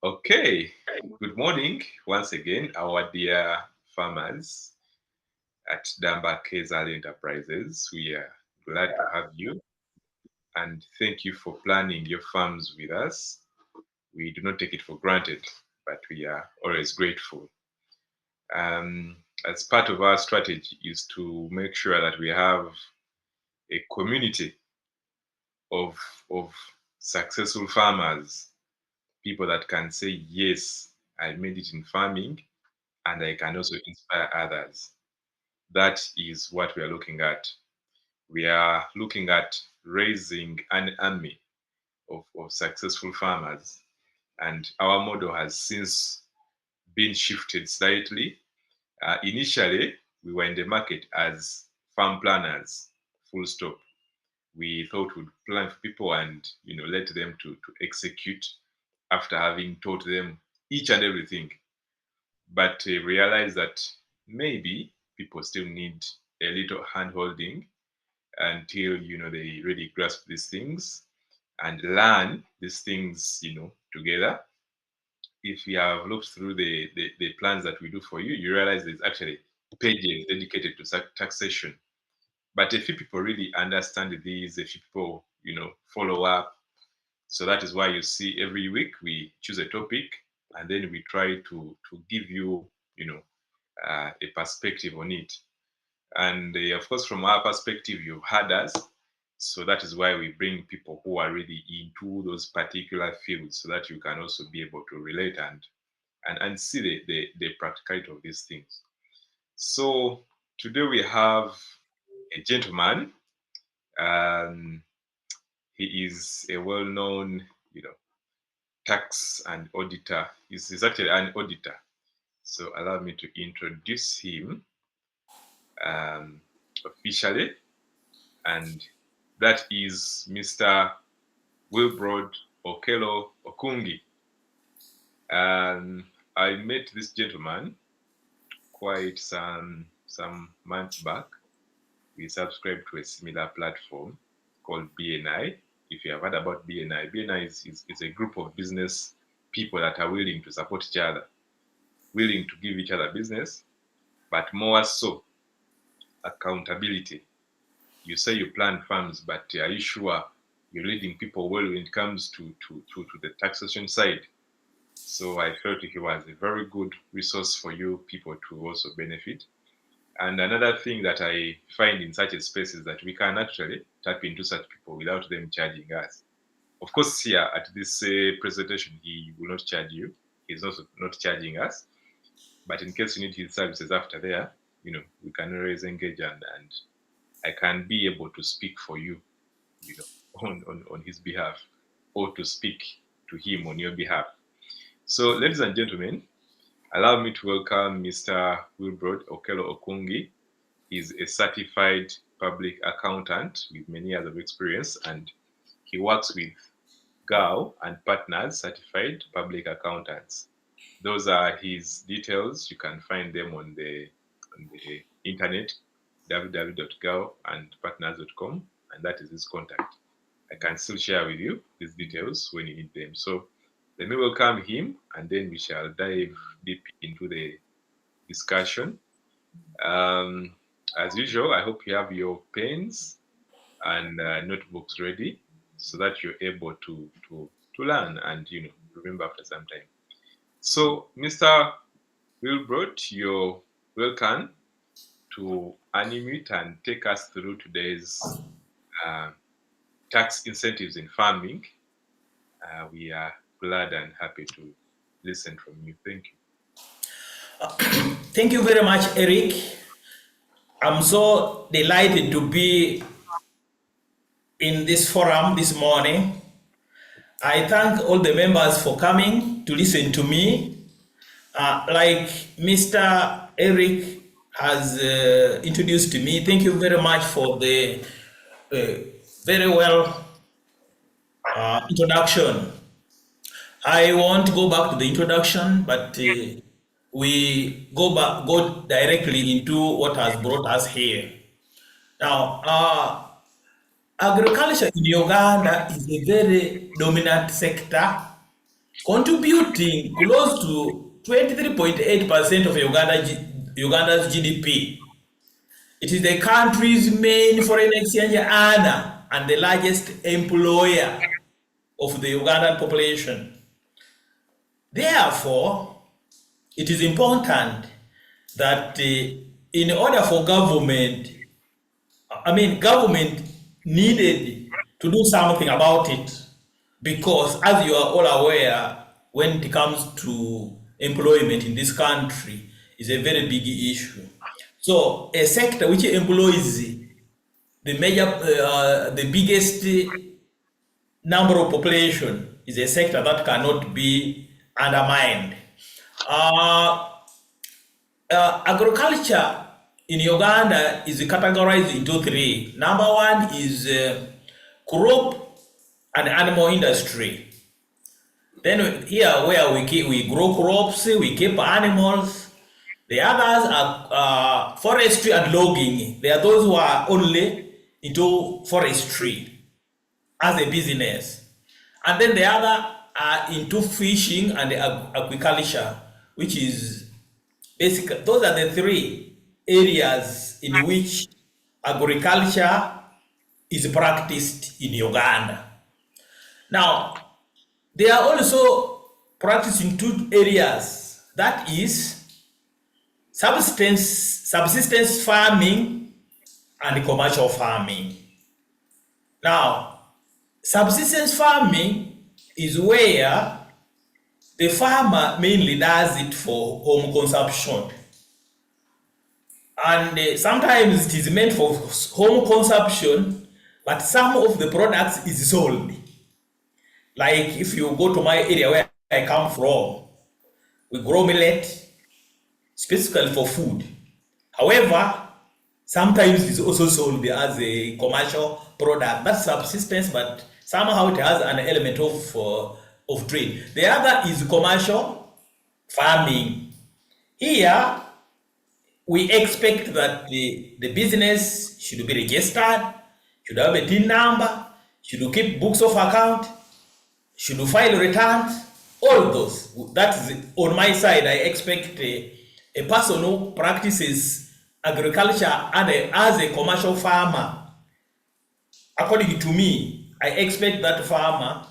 Okay, good morning once again, our dear farmers at Damba Kezal Enterprises. We are glad to have you and thank you for planning your farms with us. We do not take it for granted, but we are always grateful. As part of our strategy is to make sure that we have a community of, of successful farmers, people that can say, yes, I made it in farming and I can also inspire others. That is what we are looking at. We are looking at raising an army of successful farmers. And our model has since been shifted slightly. Initially, we were in the market as farm planners, full stop. We thought we'd plan for people and let them to execute after having taught them each and everything. But realize that maybe people still need a little hand holding until they really grasp these things and learn these things together. If you have looked through the plans that we do for you, you realize there's actually pages dedicated to taxation. But a few people really understand these, a few people follow up. So that is why you see every week we choose a topic and then we try to give you a perspective on it. And of course, from our perspective, you've had us. So that is why we bring people who are really into those particular fields so that you can also be able to relate and see the practicality of these things. So today we have a gentleman. Um, he is a well-known, tax and auditor. He's actually an auditor. So allow me to introduce him officially, and that is Mr. Willibrord Okello Okungi. I met this gentleman quite some months back. We subscribed to a similar platform called BNI. If you have heard about BNI, BNI is a group of business people that are willing to support each other, willing to give each other business, but more so accountability. You say you plan farms, but are you sure you're leading people well when it comes to the taxation side? So I felt he was a very good resource for you people to also benefit. And another thing that I find in such a space is that we can actually tap into such people without them charging us. Of course, here at this presentation, he will not charge you. He's also not charging us. But in case you need his services after there, we can always engage and I can be able to speak for you, on his behalf, or to speak to him on your behalf. So, ladies and gentlemen, allow me to welcome Mr. Willibrord Okello Okungi. He's a certified public accountant with many years of experience, and he works with GAO and partners, certified public accountants. Those are his details. You can find them on the internet, www.gaoandpartners.com, and that is his contact. I can still share with you these details when you need them. So let me welcome him, and then we shall dive deep into the discussion. As usual, I hope you have your pens and notebooks ready so that you're able to learn and remember after some time. So, Mr. Willibrord, you're welcome to unmute and take us through today's tax incentives in farming. We are glad and happy to listen from you. Thank you. Thank you very much, Eric. I'm so delighted to be in this forum this morning. I thank all the members for coming to listen to me. Like Mr. Eric has introduced me, thank you very much for the very well introduction. I won't go back to the introduction, but we go directly into what has brought us here. Now, agriculture in Uganda is a very dominant sector, contributing close to 23.8% of Uganda's GDP. It is the country's main foreign exchange earner and the largest employer of the Ugandan population. Therefore, it is important that in order for government needed to do something about it because, as you are all aware, when it comes to employment in this country, is a very big issue. So, a sector which employs the biggest number of population is a sector that cannot be undermined. Uh, Agriculture in Uganda is categorized into three. Number one is crop and animal industry. Then here where we grow crops, we keep animals. The others are forestry and logging. They are those who are only into forestry as a business. And then the other are into fishing and agriculture, which is basically, those are the three areas in which agriculture is practiced in Uganda. Now, they are also practiced in two areas, that is subsistence farming and commercial farming. Now, subsistence farming is where the farmer mainly does it for home consumption. And sometimes it is meant for home consumption, but some of the products is sold. Like if you go to my area where I come from, we grow millet specifically for food. However, sometimes it's also sold as a commercial product. That's subsistence, but somehow it has an element of trade. The other is commercial farming. Here, we expect that the business should be registered, should have a TIN number, should keep books of account, should file returns, all those. That is on my side. I expect a person who practices agriculture and as a commercial farmer. According to me, I expect that farmer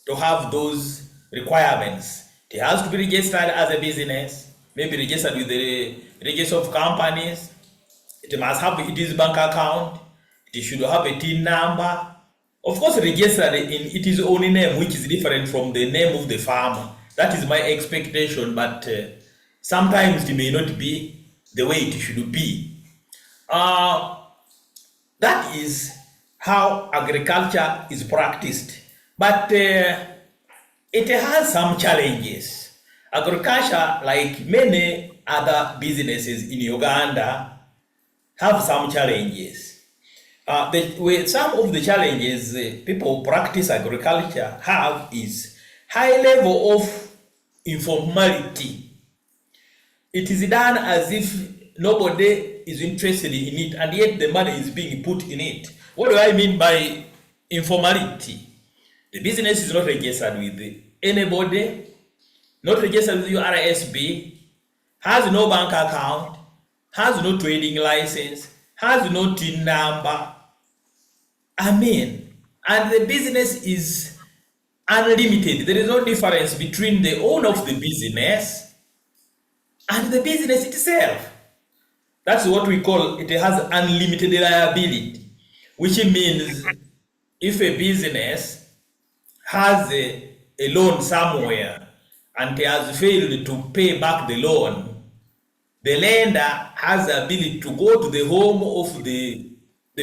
to have those requirements. It has to be registered as a business, maybe registered with the register of companies. It must have its bank account. It should have a TIN number. Of course, registered in its own name, which is different from the name of the farmer. That is my expectation, but sometimes it may not be the way it should be. That is how agriculture is practiced. But it has some challenges. Agriculture, like many other businesses in Uganda, have some challenges. Some of the challenges people who practice agriculture have is high level of informality. It is done as if nobody is interested in it, and yet the money is being put in it. What do I mean by informality? The business is not registered with anybody, not registered with URSB, has no bank account, has no trading license, has no TIN number. And the business is unlimited. There is no difference between the owner of the business and the business itself. That's what we call, it has unlimited liability, which means if a business has a loan somewhere and it has failed to pay back the loan, the lender has the ability to go to the home of the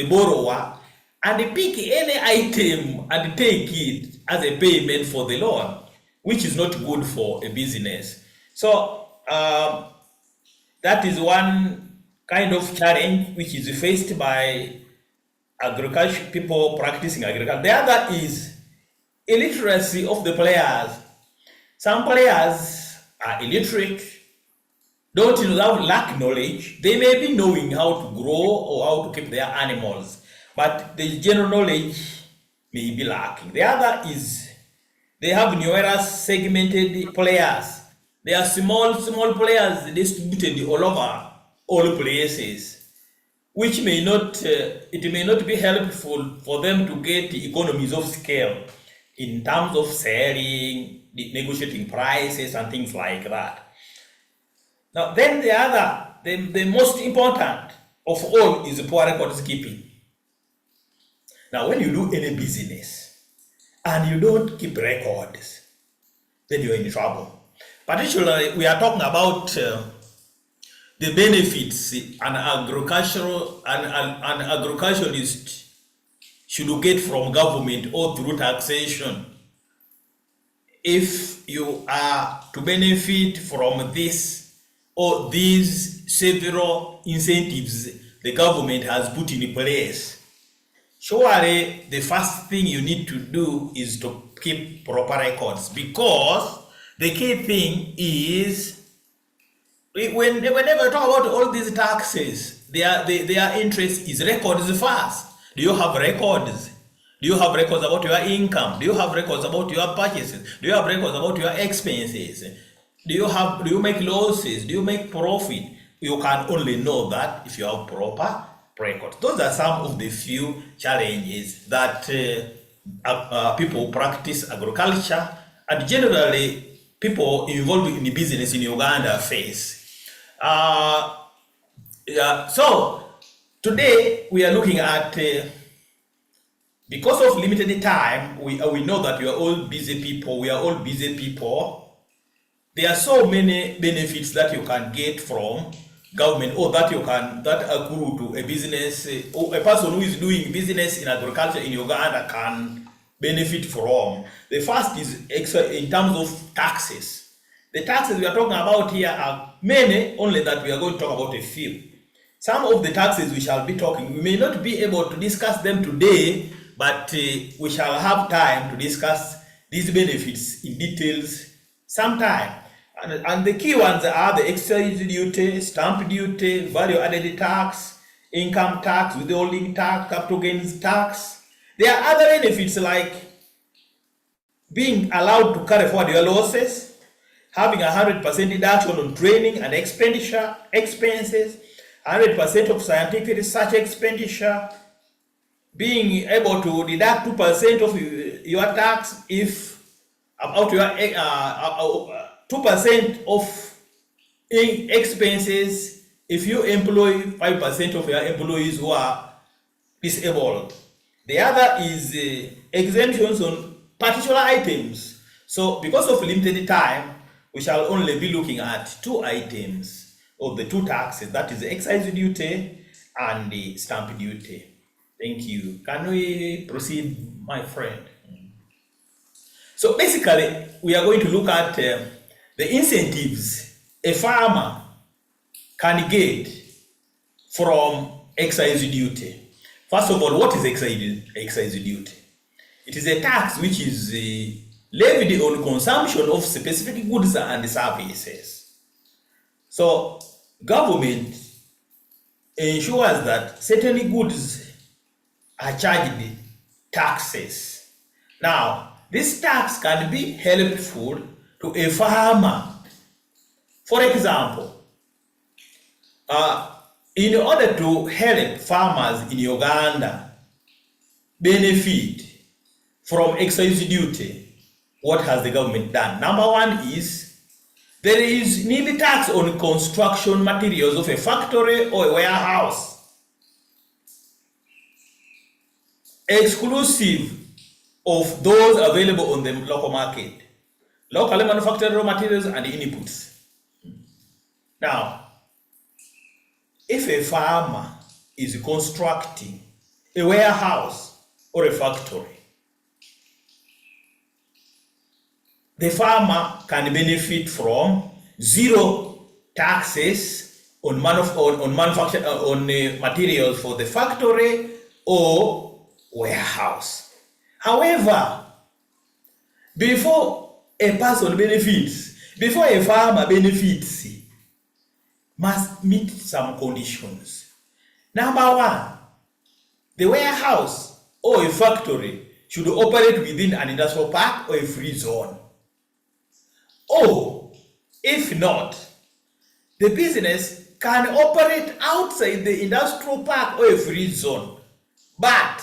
borrower and pick any item and take it as a payment for the loan, which is not good for a business. So that is one kind of challenge which is faced by agriculture people practicing agriculture. The other is illiteracy of the players. Some players are illiterate, don't lack knowledge. They may be knowing how to grow or how to keep their animals, but the general knowledge may be lacking. The other is They have numerous segmented players. They are small players distributed all over all places, which may not, it may not be helpful for them to get economies of scale in terms of selling, negotiating prices and things like that. Now, then the most important of all is poor records keeping. Now, when you do any business and you don't keep records, then you're in trouble. Particularly, we are talking about the benefits an agriculturalist should get from government or through taxation. If you are to benefit from this or these several incentives the government has put in place, surely the first thing you need to do is to keep proper records, because the key thing is whenever you talk about all these taxes, their interest is records first. Do you have records? Do you have records about your income? Do you have records about your purchases? Do you have records about your expenses? Do you make losses? Do you make profit? You can only know that if you have proper records. Those are some of the few challenges that people who practice agriculture and generally people involved in the business in Uganda face. So today we are looking at, because of limited time, we know that we are all busy people. There are so many benefits that you can get from government, or that accrue to a business, or a person who is doing business in agriculture in Uganda can benefit from. The first is in terms of taxes. The taxes we are talking about here are many, only that we are going to talk about a few. Some of the taxes we shall be talking, we may not be able to discuss them today, but we shall have time to discuss these benefits in details sometime. And the key ones are the excise duty, stamp duty, value added tax, income tax, withholding tax, capital gains tax. There are other benefits like being allowed to carry forward your losses, having 100% deduction on training and expenditure expenses, 100% of scientific research expenditure, being able to deduct 2% of your tax if about your 2% of expenses if you employ 5% of your employees who are disabled. The other is exemptions on particular items. So because of limited time, we shall only be looking at two items of the two taxes, that is the excise duty and the stamp duty. Thank you. Can we proceed, my friend? So basically, we are going to look at the incentives a farmer can get from excise duty. First of all, what is excise duty? It is a tax which is levied on consumption of specific goods and services. So government ensures that certain goods are charged taxes. Now, this tax can be helpful to a farmer. For example, in order to help farmers in Uganda benefit from excise duty, what has the government done? Number one is there is nil tax on construction materials of a factory or a warehouse, exclusive of those available on the local market, locally manufactured raw materials and inputs. Now, if a farmer is constructing a warehouse or a factory, the farmer can benefit from zero taxes on materials for the factory or warehouse. However, before a person benefits, before a farmer benefits, must meet some conditions. Number one, the warehouse or a factory should operate within an industrial park or a free zone. Or, if not, the business can operate outside the industrial park or a free zone, but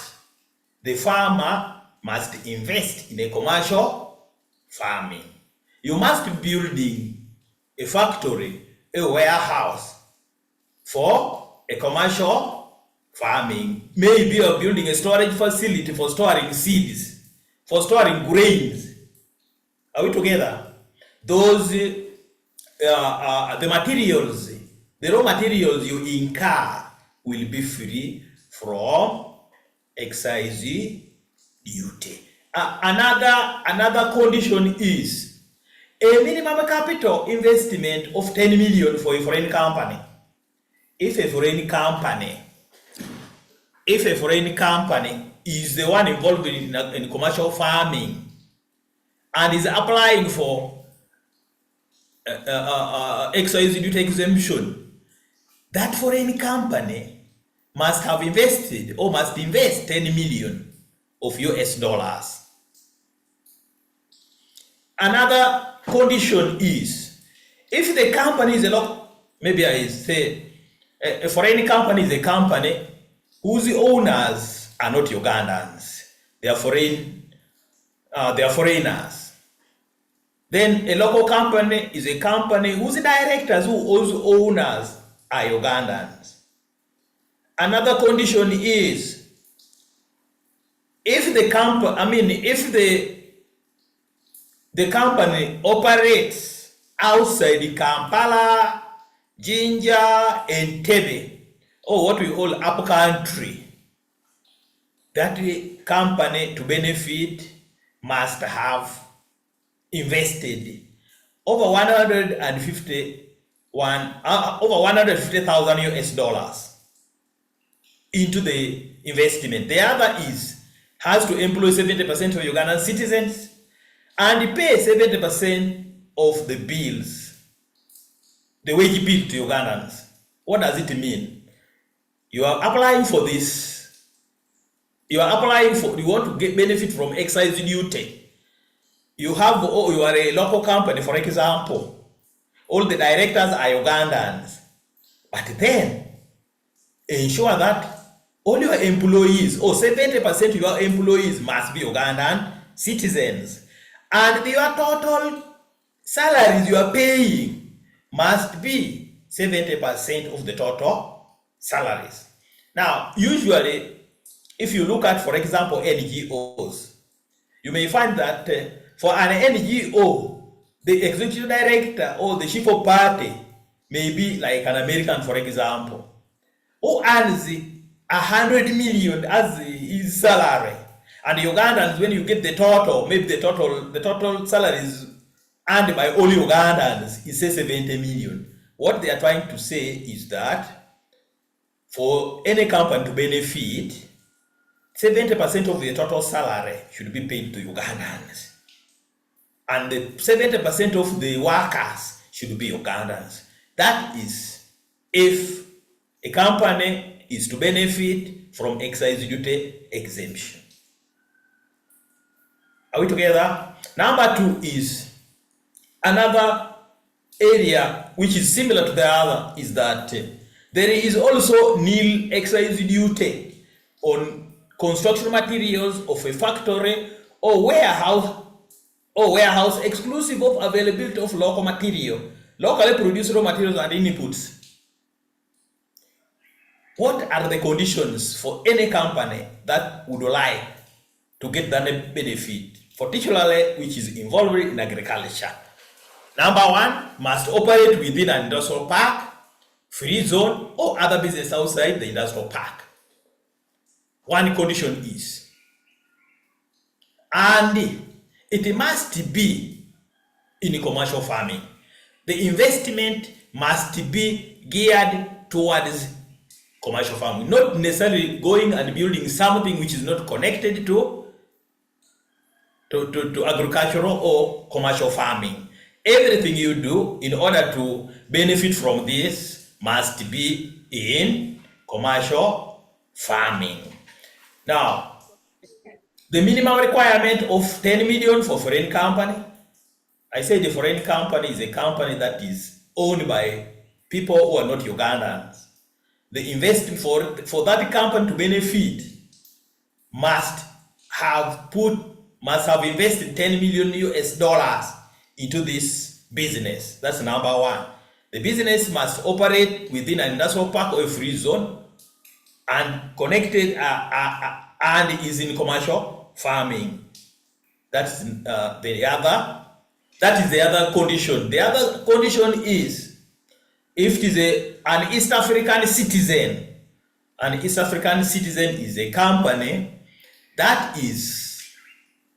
the farmer must invest in a commercial farming. You must be building a factory, a warehouse for a commercial farming. Maybe you're building a storage facility for storing seeds, for storing grains. Are we together? Those the materials, the raw materials you incur will be free from excise duty. Another condition is a minimum capital investment of 10 million for a foreign company. If a foreign company is the one involved in commercial farming and is applying for excise duty exemption, that foreign company must have invested or must invest 10 million of US dollars. Another condition is if the company is maybe I say a foreign company is a company whose owners are not Ugandans, they are foreigners. Then a local company is a company whose directors, whose owners are Ugandans. Another condition is if the company operates outside Kampala, Jinja, and Tebe, or what we call up country, that company to benefit must have invested over 150,000 US dollars into the investment. The other has to employ 70% of Ugandan citizens and pay 70% of the bills, the wage bill to Ugandans. What does it mean? You are applying for this. You want to get benefit from excise duty. You are a local company, for example. All the directors are Ugandans. But then, ensure that all your employees, or 70% of your employees must be Ugandan citizens. And your total salaries you are paying must be 70% of the total salaries. Now, usually, if you look at, for example, NGOs, you may find that for an NGO, the executive director or the chief of party may be like an American, for example, who earns 100 million as his salary. And Ugandans, when you get the total, maybe the total salaries earned by all Ugandans is say 70 million. What they are trying to say is that for any company to benefit, 70% of the total salary should be paid to Ugandans. And the 70% of the workers should be Ugandans. That is if a company is to benefit from excise duty exemption. Are we together? Number 2 is another area which is similar to the other is that there is also nil excise duty on construction materials of a factory or warehouse exclusive of availability of local material, locally produced raw materials and inputs. What are the conditions for any company that would like to get that benefit, particularly which is involved in agriculture? Number 1, must operate within an industrial park, free zone, or other business outside the industrial park. One condition is, and it must be in commercial farming. The investment must be geared towards commercial farming, not necessarily going and building something which is not connected to agricultural or commercial farming. Everything you do in order to benefit from this must be in commercial farming. Now, The minimum requirement of 10 million for foreign company. I say the foreign company is a company that is owned by people who are not Ugandans. The investment for that company to benefit must have invested 10 million US dollars into this business. That's number one. The business must operate within an industrial park or a free zone and connected and is in commercial farming. That's that is the other condition. The other condition is if it is an East African citizen. An East African citizen is a company that is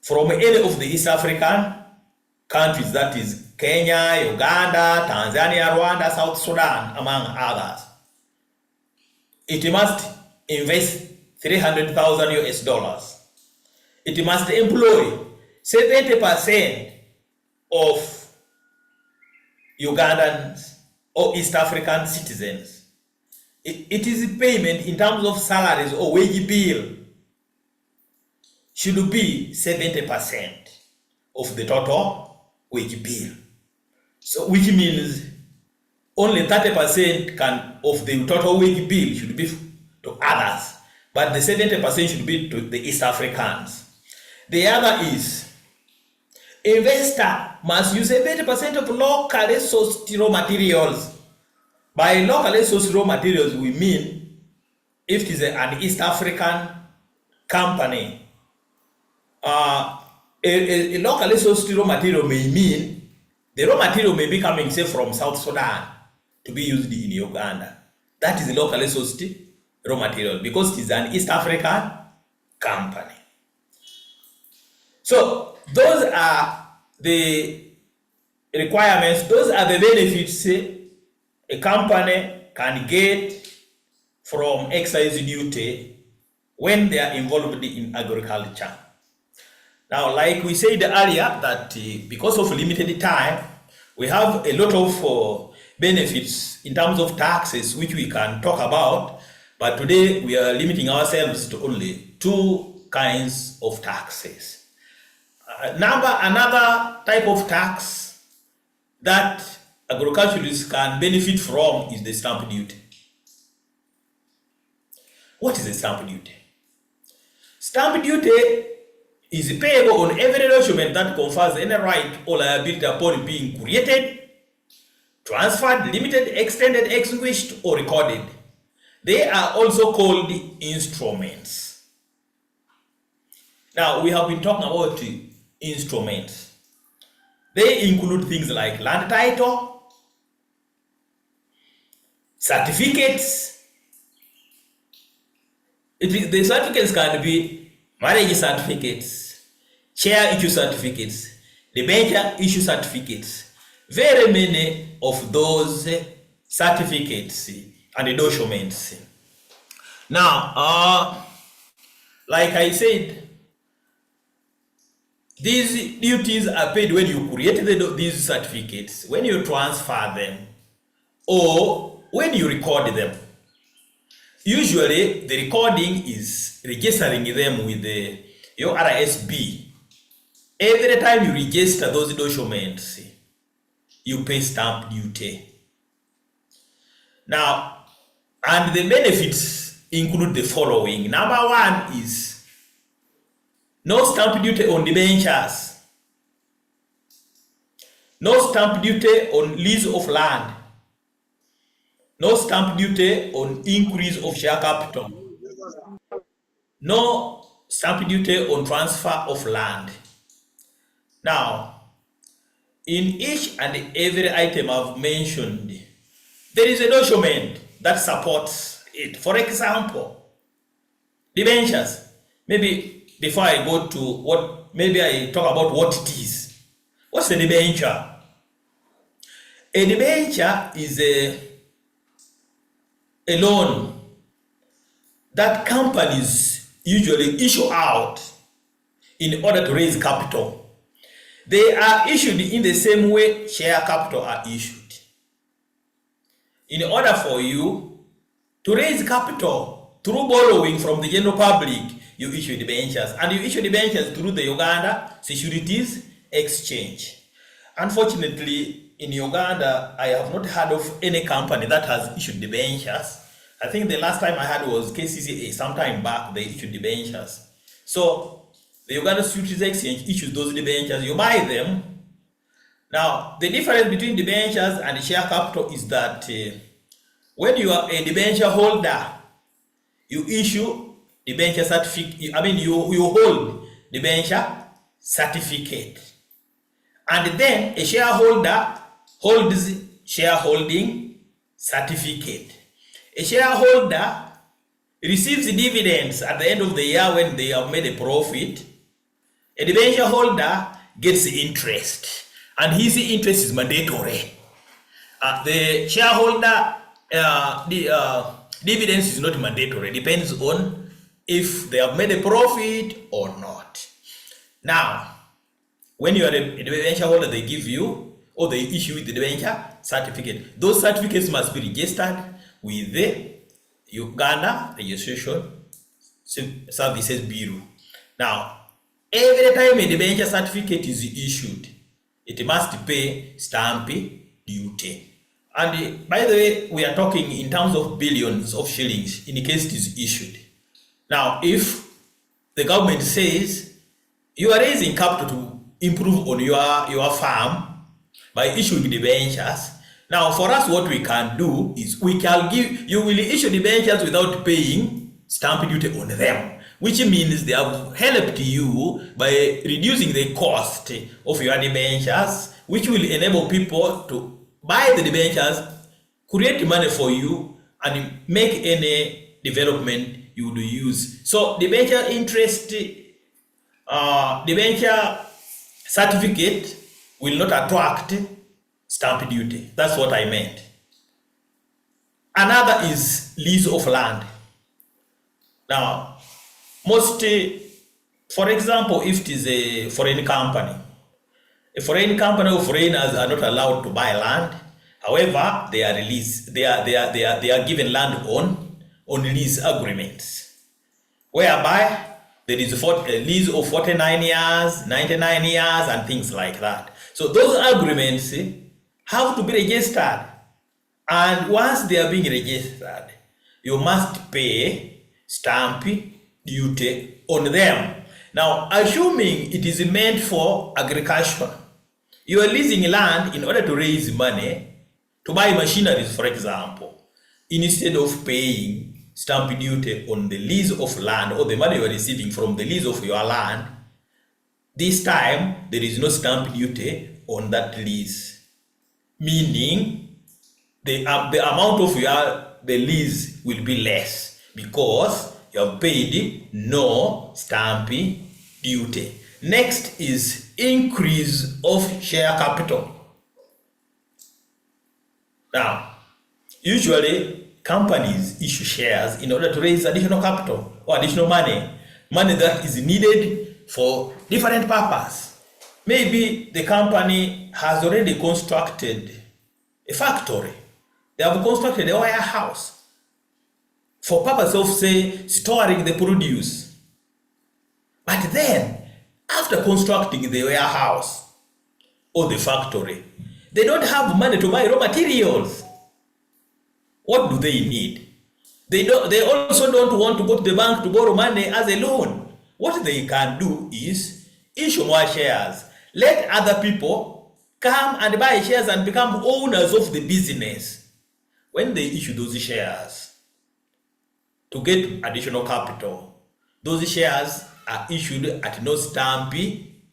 from any of the East African countries, that is Kenya, Uganda, Tanzania, Rwanda, South Sudan, among others. It must invest 300,000 US dollars. It must employ 70% of Ugandans or East African citizens. It is payment in terms of salaries or wage bill should be 70% of the total wage bill. So which means only 30% of the total wage bill should be to others, but the 70% should be to the East Africans. The other is investor must use 70% of locally sourced raw materials. By locally sourced raw materials, we mean if it is an East African company, a locally sourced raw material may mean the raw material may be coming, say, from South Sudan to be used in Uganda. That is locally sourced raw material because it is an East African company. So those are the requirements, those are the benefits a company can get from excise duty when they are involved in agriculture. Now, like we said earlier, that because of limited time, we have a lot of benefits in terms of taxes which we can talk about, but today we are limiting ourselves to only two kinds of taxes. Another type of tax that agriculturists can benefit from is the stamp duty. What is the stamp duty? Stamp duty is payable on every document that confers any right or liability upon being created, transferred, limited, extended, extinguished, or recorded. They are also called instruments. Now, we have been talking about instruments. They include things like land title, certificates. The certificates can be marriage certificates, share issue certificates, debenture issue certificates. Very many of those certificates and documents. Now, like I said, these duties are paid when you create these certificates, when you transfer them, or when you record them. Usually, the recording is registering them with your RSB. Every time you register those documents, you pay stamp duty. Now, and the benefits include the following. Number one is no stamp duty on debentures, no stamp duty on lease of land, no stamp duty on increase of share capital, no stamp duty on transfer of land. Now, in each and every item I've mentioned, there is a document that supports it. For example, debentures. Maybe before I go to maybe I talk about what it is. What's a debenture? A debenture is a loan that companies usually issue out in order to raise capital. They are issued in the same way share capital are issued. In order for you to raise capital through borrowing from the general public, you issue debentures. And you issue debentures through the Uganda Securities Exchange. Unfortunately, in Uganda, I have not heard of any company that has issued debentures. I think the last time I had was KCCA, sometime back, they issued debentures. So the Uganda Securities Exchange issues those debentures, you buy them. Now, the difference between debentures and share capital is that when you are a debenture holder, you issue debenture certificate, you hold debenture certificate. And then a shareholder holds shareholding certificate. A shareholder receives dividends at the end of the year when they have made a profit. A debenture holder gets interest, and his interest is mandatory. The shareholder dividends is not mandatory. It depends on if they have made a profit or not. Now, when you are a debenture holder, they give you, or they issue the debenture certificate. Those certificates must be registered with the Uganda Registration Services Bureau. Now, every time a debenture certificate is issued, it must pay stamp duty. And by the way, we are talking in terms of billions of shillings in case it is issued. Now, if the government says you are raising capital to improve on your farm by issuing debentures, now for us what we can do is we can give, you will issue debentures without paying stamp duty on them, which means they have helped you by reducing the cost of your debentures, which will enable people to buy the debentures, create money for you, and make any development you would use. So debenture interest, debenture certificate will not attract stamp duty. That's what I meant. Another is lease of land. Now, most, for example, if it is a foreign company or foreigners are not allowed to buy land. However, they are released. They are given land on lease agreements, whereby there is a lease of 49 years, 99 years, and things like that. So those agreements have to be registered, and once they are being registered, you must pay stamp duty on them. Now, assuming it is meant for agriculture, you are leasing land in order to raise money to buy machineries, for example, instead of paying stamp duty on the lease of land or the money you are receiving from the lease of your land. This time, there is no stamp duty on that lease, meaning the amount of the lease will be less because you have paid no stamp duty. Next is increase of share capital. Now, usually companies issue shares in order to raise additional capital or additional money that is needed for different purpose. Maybe the company has already constructed a factory. They have constructed a warehouse for purpose of, say, storing the produce. But then, after constructing the warehouse or the factory, they don't have money to buy raw materials. What do they need? They also don't want to go to the bank to borrow money as a loan. What they can do is issue more shares. Let other people come and buy shares and become owners of the business. When they issue those shares to get additional capital, those shares are issued at no stamp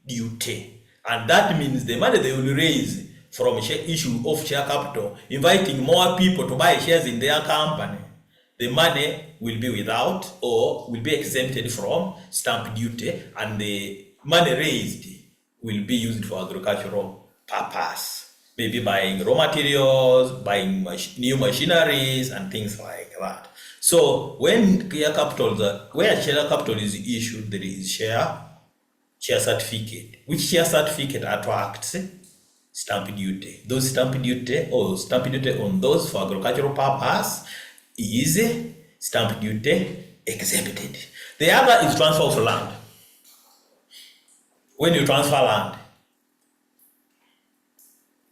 duty. And that means the money they will raise from issue of share capital, inviting more people to buy shares in their company, the money will be without or will be exempted from stamp duty, and the money raised will be used for agricultural purpose, maybe buying raw materials, buying new machineries, and things like that. So when share capital is issued, there is share certificate. Which share certificate attracts stamp duty? Those stamp duty on those for agricultural purpose is stamp duty exempted. The other is transfer of land. When you transfer land,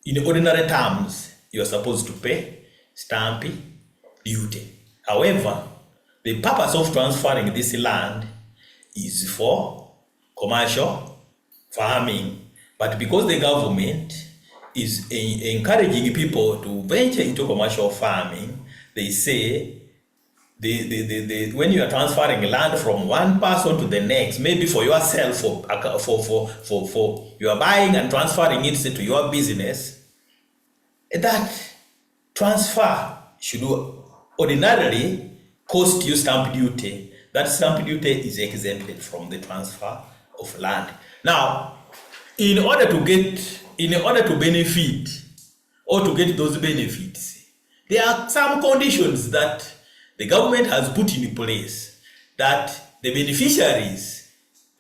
in ordinary terms, you are supposed to pay stamp duty. However, the purpose of transferring this land is for commercial farming. But because the government is encouraging people to venture into commercial farming, they say when you are transferring land from one person to the next, maybe for yourself, for you are buying and transferring it to your business, that transfer should ordinarily cost you stamp duty. That stamp duty is exempted from the transfer of land. Now, in order to benefit or to get those benefits, there are some conditions that the government has put in place that the beneficiaries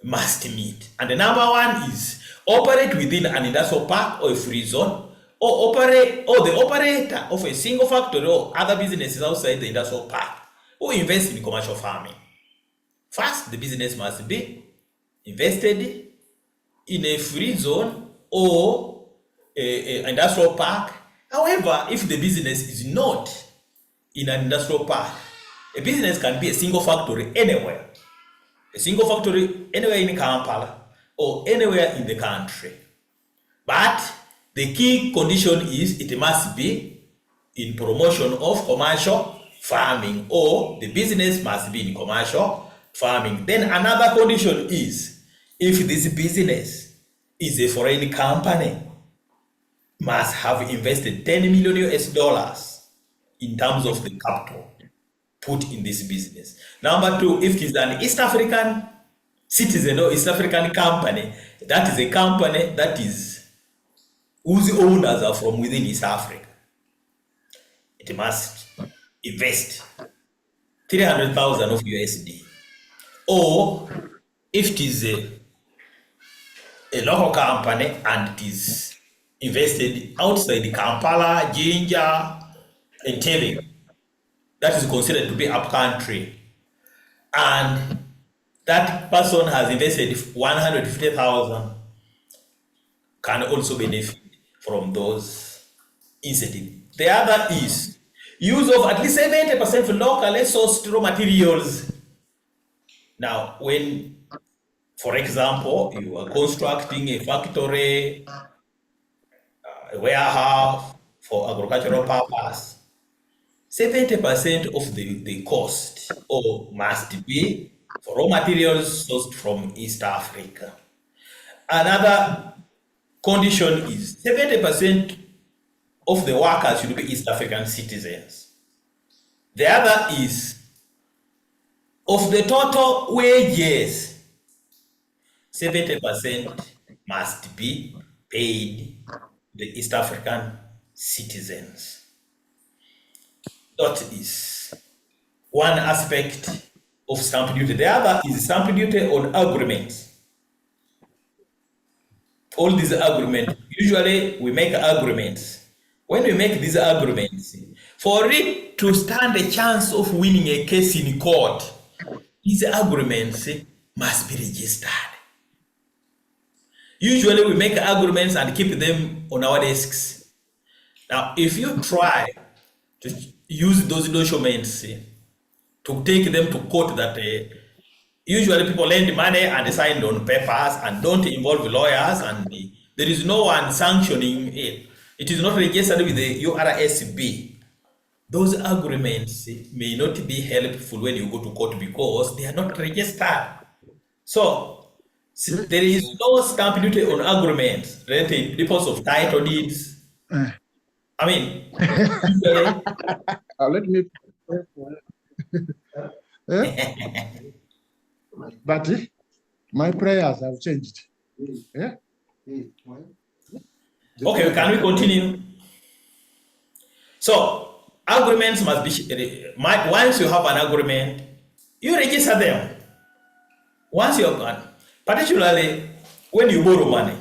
must meet. And the number one is operate within an industrial park or a free zone, or the operator of a single factory or other businesses outside the industrial park who invest in commercial farming. First, the business must be invested in a free zone or a industrial park. However, if the business is not in an industrial park, a business can be a single factory anywhere. A single factory anywhere in Kampala or anywhere in the country. But the key condition is it must be in promotion of commercial farming, or the business must be in commercial farming. Then another condition is if this business is a foreign company, must have invested 10 million US dollars in terms of the capital put in this business. Number two, if it is an East African citizen or East African company, that is a company that is whose owners are from within East Africa. It must invest 300,000 of USD. Or if it is a local company and it is invested outside Kampala, Jinja, and Entebbe, that is considered to be upcountry, and that person has invested 150,000, can also benefit from those incentives. The other is use of at least 70% for locally sourced raw materials. Now, when, for example, you are constructing a factory, a warehouse for agricultural purpose, 70% of the cost must be for raw materials sourced from East Africa. Another condition is 70% of the workers should be East African citizens. The other is of the total wages, 70% must be paid the East African citizens. That is one aspect of stamp duty. The other is stamp duty on agreements. All these agreements, usually we make agreements. When we make these agreements, for it to stand a chance of winning a case in court, these agreements must be registered. Usually we make agreements and keep them on our desks. Now, if you try to use those documents to take them to court, that usually people lend money and sign on papers and don't involve lawyers, and there is no one sanctioning it. It is not registered with the URSB. Those agreements may not be helpful when you go to court because they are not registered. So there is no stamp duty on agreements related to purpose of title deeds. I mean, let me pray for but my prayers have changed. Yeah? Okay, can we continue? So, agreements must be, once you have an agreement, you register them. Once you have one, particularly when you borrow money,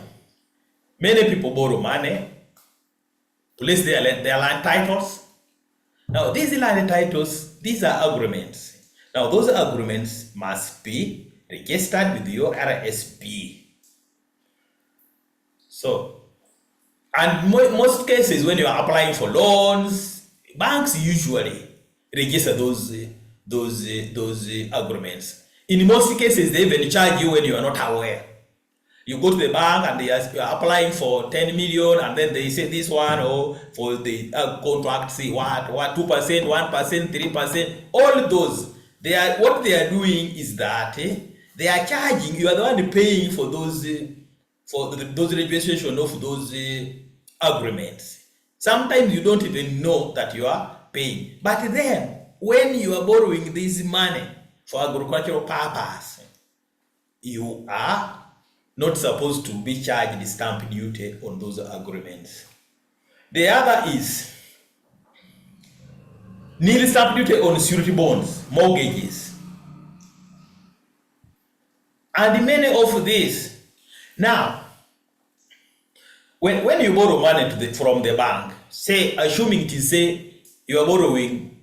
many people borrow money, place their land titles. Now, these land titles, these are agreements. Now, those agreements must be registered with your RSP. So, and most cases when you are applying for loans, banks usually register those agreements. In most cases, they even charge you when you are not aware. You go to the bank and you are applying for 10 million, and then they say this one, or for the contract, say what 2%, 1%, 3%, all those. What they are doing is that they are charging. You are the one paying for those those registration of those agreements. Sometimes you don't even know that you are paying. But then, when you are borrowing this money for agricultural purpose, you are not supposed to be charged stamp duty on those agreements. The other is nil stamp duty on security bonds, mortgages, and many of these. Now, when you borrow money from the bank, say, assuming to say you are borrowing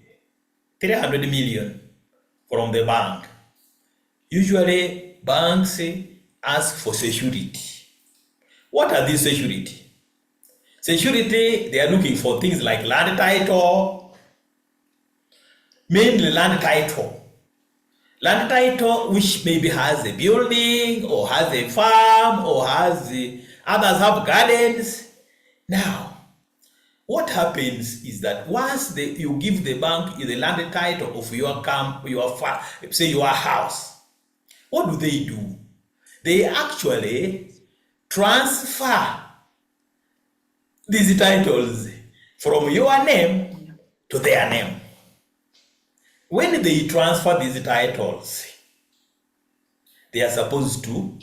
300 million from the bank, usually banks ask for security. What are these security? Security, they are looking for things like land title, mainly land title. Land title which maybe has a building or has a farm or has others have gardens. Now, what happens is that once you give the bank the land title of your camp, your farm, say your house, what do? They actually transfer these titles from your name to their name. When they transfer these titles, they are supposed to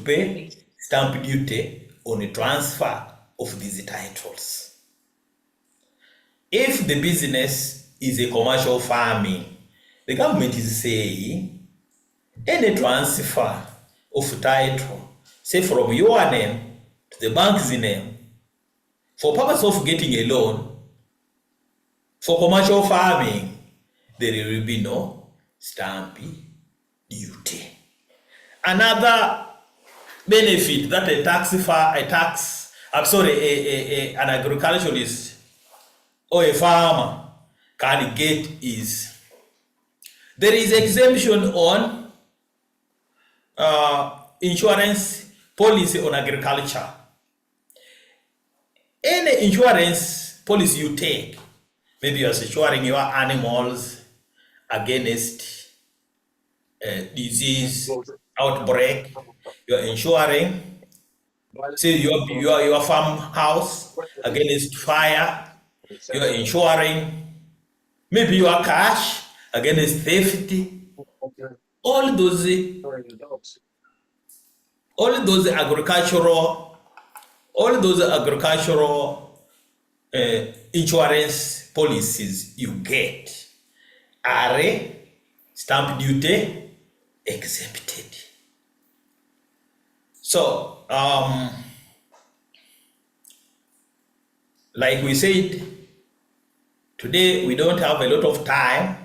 pay stamp duty on the transfer of these titles. If the business is a commercial farming, the government is saying any transfer of title, say from your name to the bank's name, for purpose of getting a loan for commercial farming, there will be no stamp duty. Another benefit that an agriculturalist or a farmer can get is there is exemption on insurance policy on agriculture. Any insurance policy you take, maybe you're insuring your animals against disease outbreak, you're insuring, say your farmhouse against fire, you're insuring maybe your cash against theft. All those agricultural insurance policies you get are stamp duty exempted. So, like we said, today we don't have a lot of time.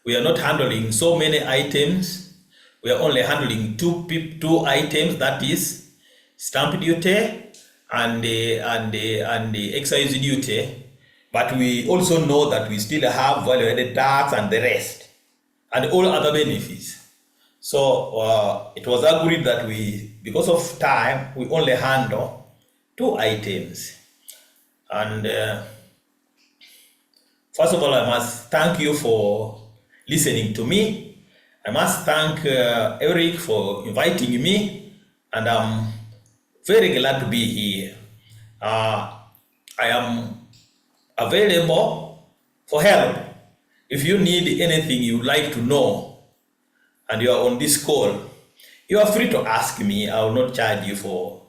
We are not handling so many items. We are only handling two items, that is stamp duty and the excise duty. But we also know that we still have value-added tax and the rest, and all other benefits. So it was agreed that because of time, we only handle two items. And first of all, I must thank you for listening to me. I must thank Eric for inviting me, and I'm very glad to be here. I am available for help. If you need anything you'd like to know and you are on this call, you are free to ask me. I will not charge you for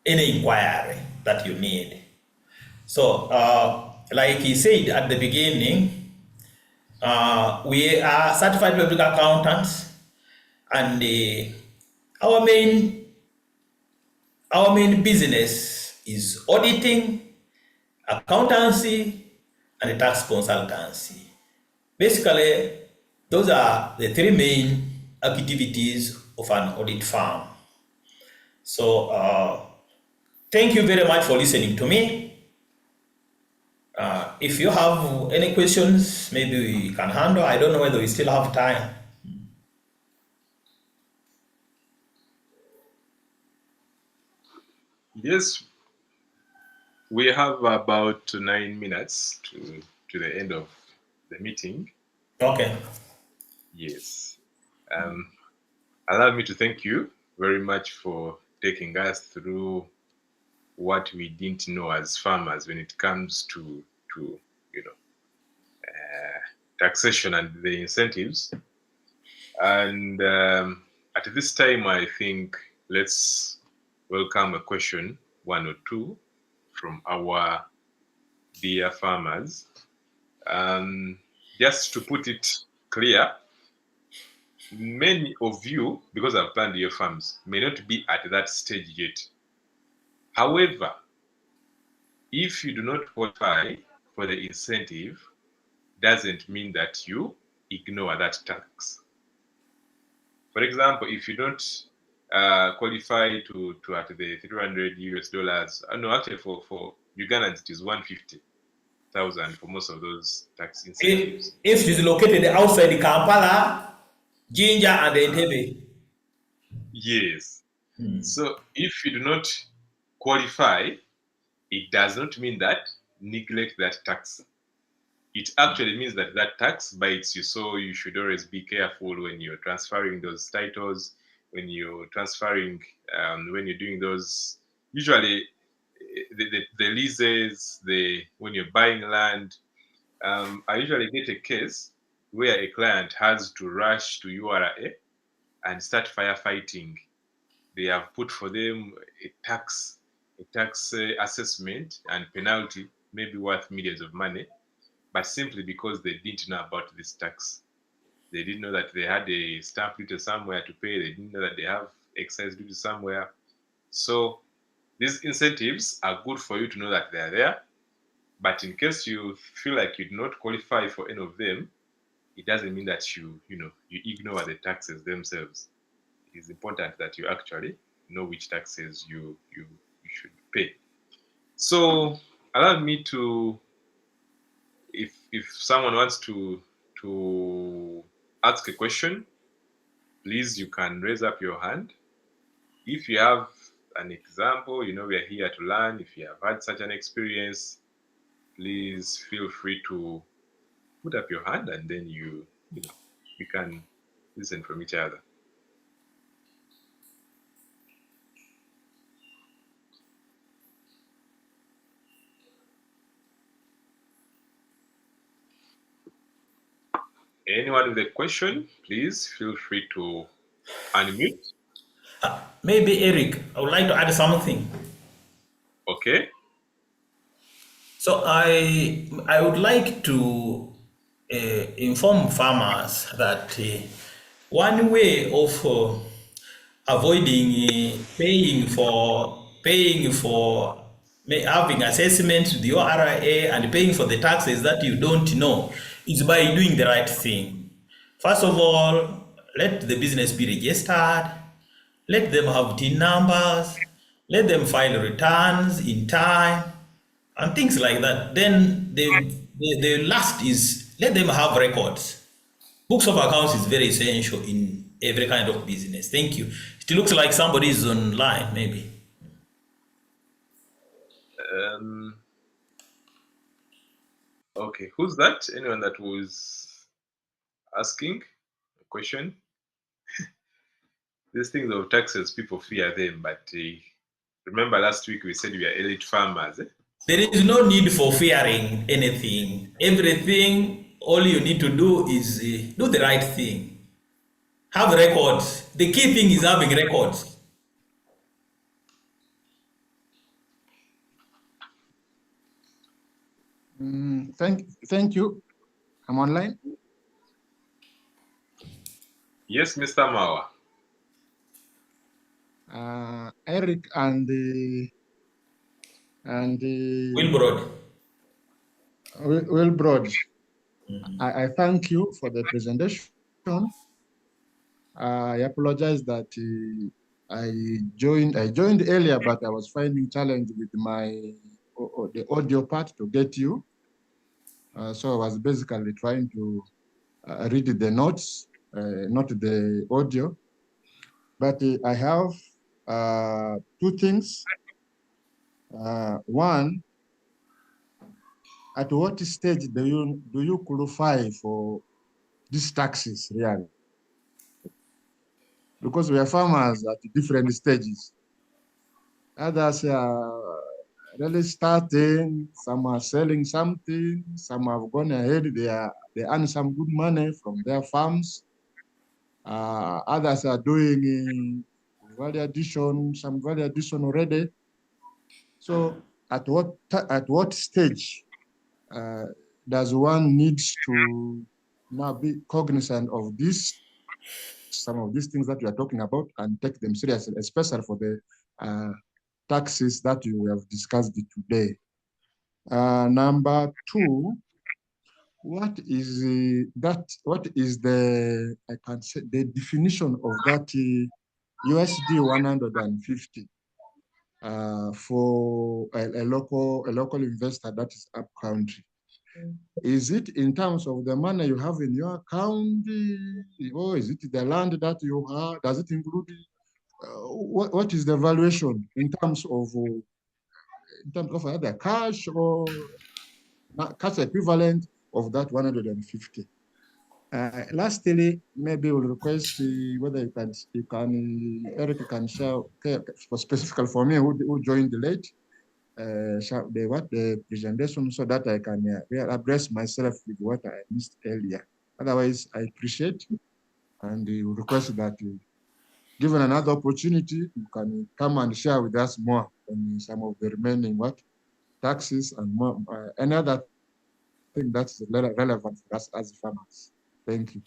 any inquiry that you need. So, like he said at the beginning, we are certified public accountants, and our main business is auditing, accountancy, and tax consultancy. Basically, those are the three main activities of an audit firm. So, thank you very much for listening to me. If you have any questions, maybe we can handle. I don't know whether we still have time. Yes, we have about 9 minutes to the end of the meeting. Okay. Yes. Allow me to thank you very much for taking us through what we didn't know as farmers when it comes to taxation and the incentives. And at this time, I think let's welcome a question, one or two, from our dear farmers. Just to put it clear, many of you, because I've planned your farms, may not be at that stage yet. However, if you do not qualify for the incentive, doesn't mean that you ignore that tax. For example, if you don't qualify to at the 300 US dollars, no, actually for Uganda it is 150,000 for most of those tax incentives. If it is located outside Kampala, Jinja, and Entebbe. Yes. So if you do not qualify, it does not mean that neglect that tax. It actually means that that tax bites you. So you should always be careful when you're transferring those titles, when you're transferring, when you're doing those. Usually, the leases, when you're buying land, I usually get a case where a client has to rush to URA and start firefighting. They have put for them a tax assessment and penalty, maybe worth millions of money, but simply because they didn't know about this tax. They didn't know that they had a stamp duty somewhere to pay. They didn't know that they have excise duty somewhere. So these incentives are good for you to know that they are there. But in case you feel like you do not qualify for any of them, it doesn't mean that you ignore the taxes themselves. It is important that you actually know which taxes you should pay. So allow me to, if someone wants to ask a question, please, you can raise up your hand. If you have an example, we are here to learn. If you have had such an experience, please feel free to put up your hand, and then we can listen from each other. Anyone with a question, please feel free to unmute. Maybe Eric, I would like to add something. Okay. So I would like to inform farmers that one way of avoiding paying for having assessment to the ORA and paying for the taxes that you don't know is by doing the right thing. First of all, let the business be registered, let them have TIN numbers, let them file returns in time, and things like that. Then the last is let them have records. Books of accounts is very essential in every kind of business. Thank you. It looks like somebody is online, maybe. Okay, who's that? Anyone that was asking a question? These things of taxes, people fear them, but remember last week we said we are elite farmers. There is no need for fearing anything. Everything, all you need to do is do the right thing. Have records. The key thing is having records. Thank you. I'm online. Yes, Mr. Mawa. Eric and Willibrord. Willibrord. I thank you for the presentation. I apologize that I joined earlier, but I was finding challenge with the audio part to get you. So I was basically trying to read the notes, not the audio. But I have two things. One, at what stage do you qualify for these taxes really? Because we are farmers at different stages. Others are really starting, some are selling something, some have gone ahead, they earn some good money from their farms. Others are doing some value addition already. So at what stage does one needs to now be cognizant of some of these things that we are talking about and take them seriously, especially for the taxes that we have discussed today. Number two, what is the I can say the definition of that USD 150 for a local investor that is up country? Is it in terms of the money you have in your account, or is it the land that you have? Does it include what is the valuation in terms of either cash or cash equivalent of that 150? Lastly, maybe we'll request whether Eric can share, specifically for me who joined late, the presentation so that I can address myself with what I missed earlier. Otherwise, I appreciate and request that given another opportunity, you can come and share with us more on some of the remaining taxes and more, any other thing that's relevant for us as farmers. Thank you.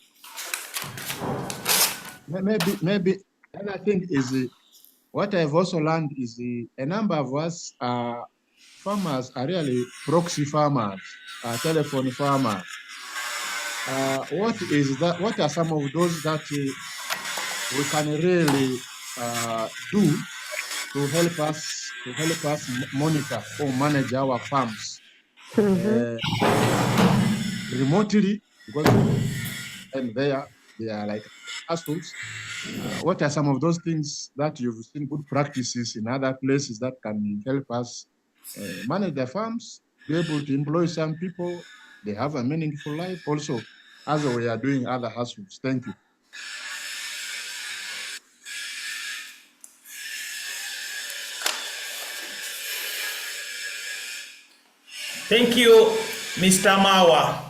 Maybe another thing is what I've also learned is a number of us farmers are really proxy farmers, telephone farmers. What is that? What are some of those that we can really do to help us monitor or manage our farms remotely? Because and they are like households. What are some of those things that you've seen good practices in other places that can help us manage the farms, be able to employ some people, they have a meaningful life also, as we are doing other households? Thank you. Thank you, Mr. Mawa.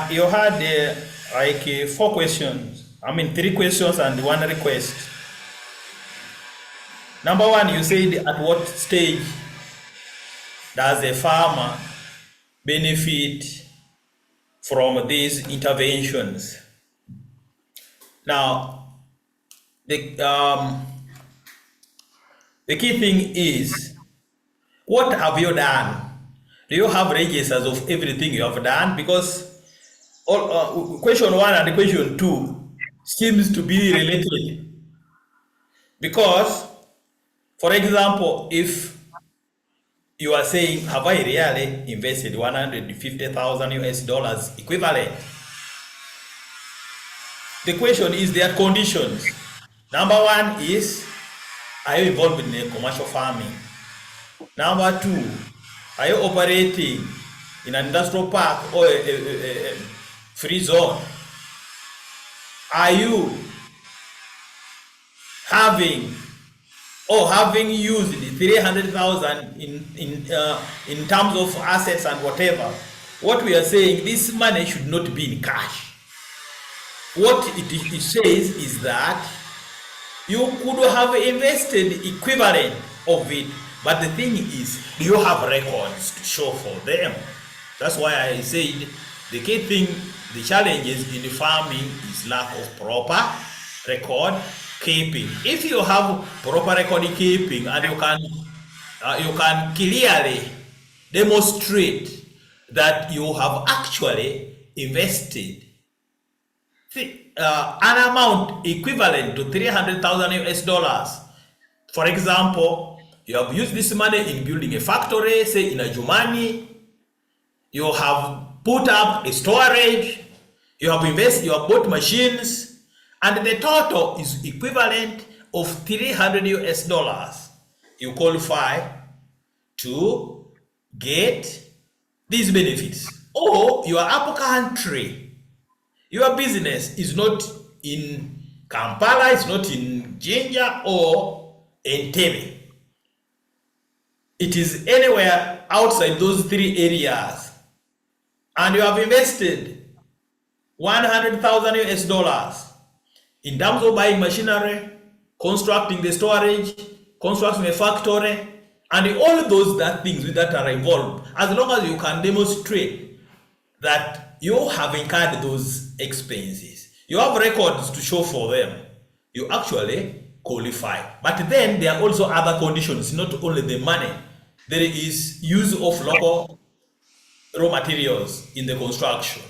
You had like 4 questions. I mean 3 questions and 1 request. Number 1, you said at what stage does a farmer benefit from these interventions? Now, the key thing is, what have you done? Do you have registers of everything you have done? Because question 1 and question 2 seems to be related. Because, for example, if you are saying, have I really invested 150,000 US dollars equivalent? The question is, there are conditions. Number 1 is, are you involved in commercial farming? Number 2, are you operating in an industrial park or a free zone? Are you having used 300,000 in terms of assets and whatever? What we are saying, this money should not be in cash. What it says is that you could have invested equivalent of it, but the thing is, do you have records to show for them? That's why I said the key thing, the challenges in the farming is lack of proper record keeping. If you have proper record keeping and you can clearly demonstrate that you have actually invested an amount equivalent to 300,000 US dollars. For example, you have used this money in building a factory, say in Ajumani, you have put up a storage, you have invested, you have bought machines, and the total is equivalent of 300 US dollars. You qualify to get these benefits. Or your upper country, your business is not in Kampala, it's not in Jinja or Entebbe. It is anywhere outside those three areas, and you have invested 100,000 US dollars in terms of buying machinery, constructing the storage, constructing a factory, and all those things that are involved. As long as you can demonstrate that you have incurred those expenses, you have records to show for them, you actually qualify. But then there are also other conditions, not only the money. There is use of local raw materials in the construction.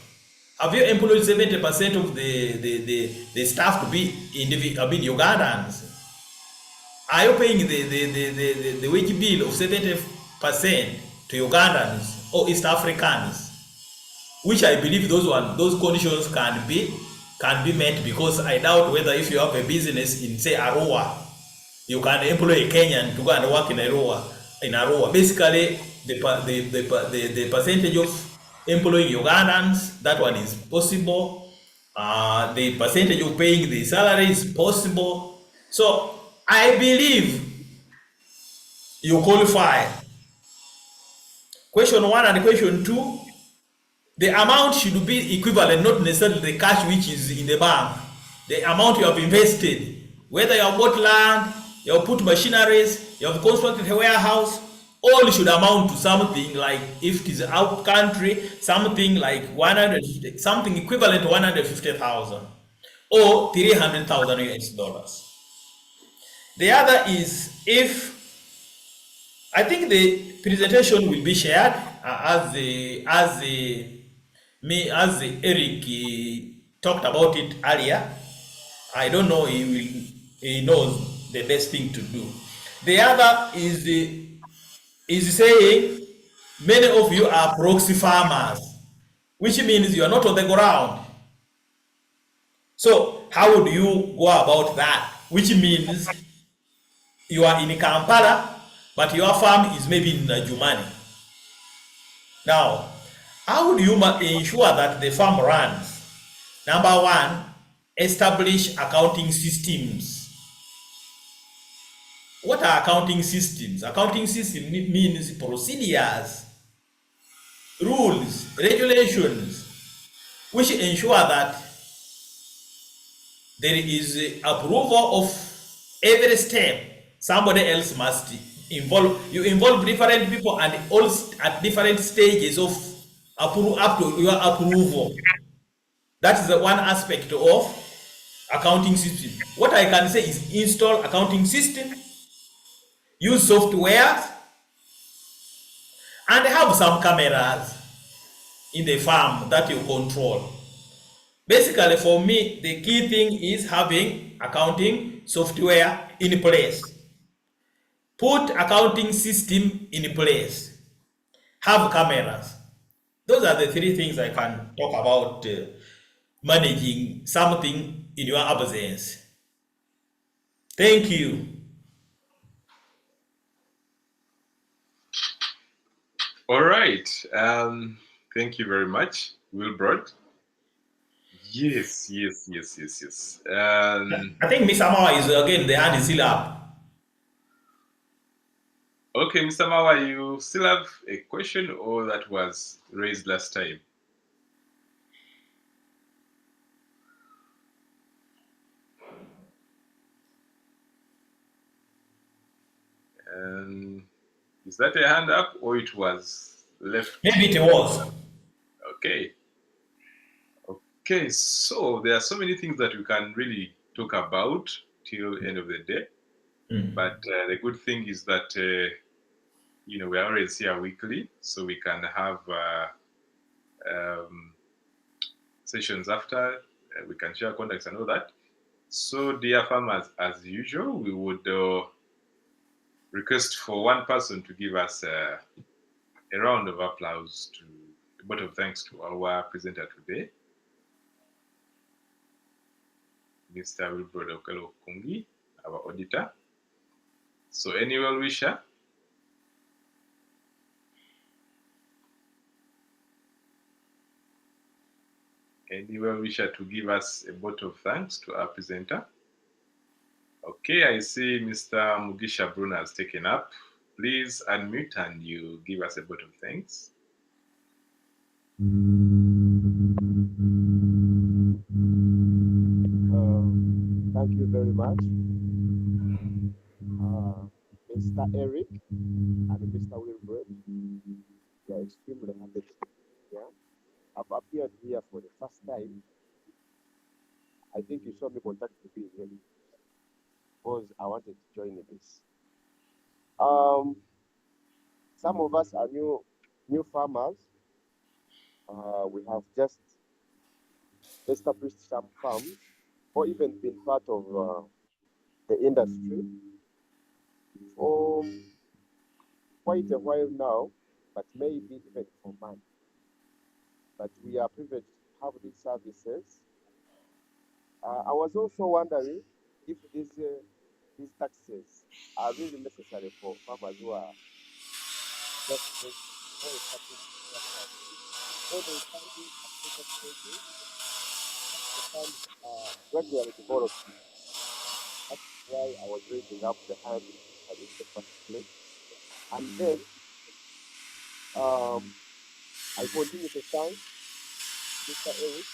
Have you employed 70% of the staff to be Ugandans? Are you paying the wage bill of 70% to Ugandans or East Africans? Which I believe those conditions can be met, because I doubt whether if you have a business in, say, Arua, you can employ a Kenyan to go and work in Arua. Basically, the percentage of employing Ugandans, that one is possible. The percentage of paying the salary is possible. So I believe you qualify. Question 1 and question 2, the amount should be equivalent, not necessarily the cash which is in the bank. The amount you have invested, whether you have bought land, you have put machineries, you have constructed a warehouse, all should amount to something like, if it is out country, something like 150, something equivalent to 150,000 or 300,000 US dollars. The other is, if I think the presentation will be shared as Eric talked about it earlier. I don't know, he knows the best thing to do. The other is saying many of you are proxy farmers, which means you are not on the ground. So how would you go about that? Which means you are in Kampala, but your farm is maybe in Jumani. Now, how would you ensure that the farm runs? Number one, establish accounting systems. What are accounting systems? Accounting system means procedures, rules, regulations, which ensure that there is approval of every step. Somebody else must involve. You involve different people and all at different stages of up to your approval. That is the one aspect of accounting system. What I can say is install accounting system, use software, and have some cameras in the farm that you control. Basically, for me, the key thing is having accounting software in place. Put accounting system in place. Have cameras. Those are the three things I can talk about managing something in your absence. Thank you. All right. Thank you very much, Wilbrord. Yes. I think Mr. Mawa is again, the hand is still up. Okay, Mr. Mawa, you still have a question, or that was raised last time? Is that a hand up, or it was left? Maybe it was. Okay, so there are so many things that we can really talk about till end of the day. But the good thing is that we are always here weekly, so we can have sessions after. We can share contacts and all that. So, dear farmers, as usual, we would request for one person to give us a round of applause to a vote of thanks to our presenter today, Mr. Willibrord Okello Okungi, our auditor. So, any well wisher? Any well wisher to give us a vote of thanks to our presenter? Okay, I see Mr. Mugisha Bruno has taken up. Please unmute and you give us a vote of thanks. Thank you very much, Mr. Eric and Mr. Wilbrord. We are extremely happy to be here. I've appeared here for the first time. I think you saw me contact to be here because I wanted to join this. Some of us are new farmers. We have just established some farms or even been part of the industry for quite a while now, but maybe even for months. But we are privileged to have these services. I was also wondering if these taxes are really necessary for farmers who are just regularly developing. That's why I was raising up the hand in the first place. And then I continue to thank Mr. Eric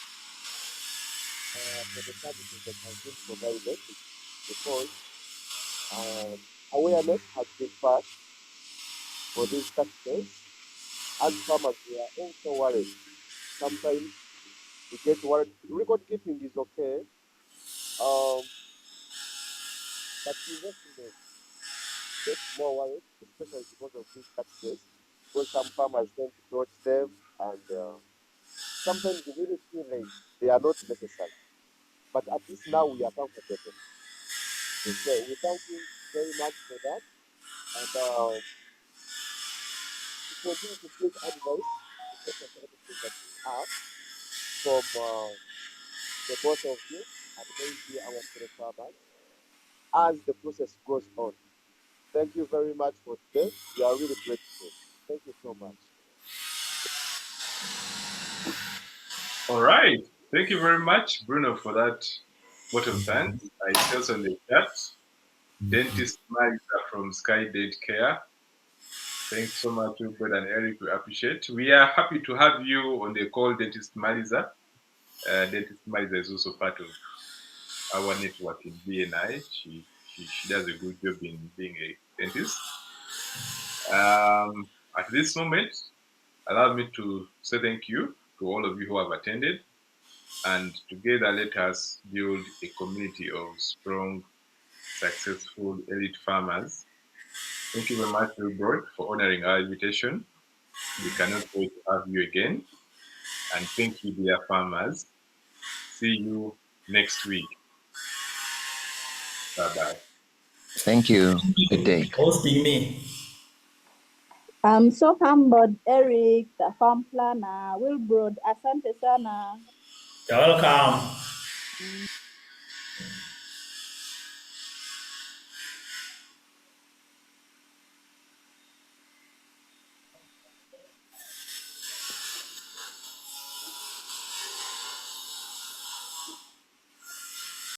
for the services that have been provided because awareness has been passed for these taxes, and farmers were also worried. Sometimes we get worried. Record keeping is okay, but investment gets more worried, especially because of these taxes, because some farmers tend to dodge them, and sometimes you really feel like they are not necessary. But at least now we are comfortable. So we thank you very much for that, and we continue to take advice because of everything that we have from the both of you and maybe our fellow farmers as the process goes on. Thank you very much for today. We are really grateful. Thank you so much. All right. Thank you very much, Bruno, for that vote of thanks. I see also in the chat, Dentist Marisa from Sky Date Care. Thanks so much, Willibrord and Eric. We appreciate. We are happy to have you on the call, Dentist Marisa. Dentist Marisa is also part of our network in BNI. She does a good job in being a dentist. At this moment, allow me to say thank you to all of you who have attended, and together let us build a community of strong, successful elite farmers. Thank you very much, Willibrord, for honoring our invitation. We cannot wait to have you again. And thank you, dear farmers. See you next week. Bye-bye. Thank you. Good day. Hosting me. I'm so humbled, Eric, the farm planner, Wilbrord, asante sana. You're welcome.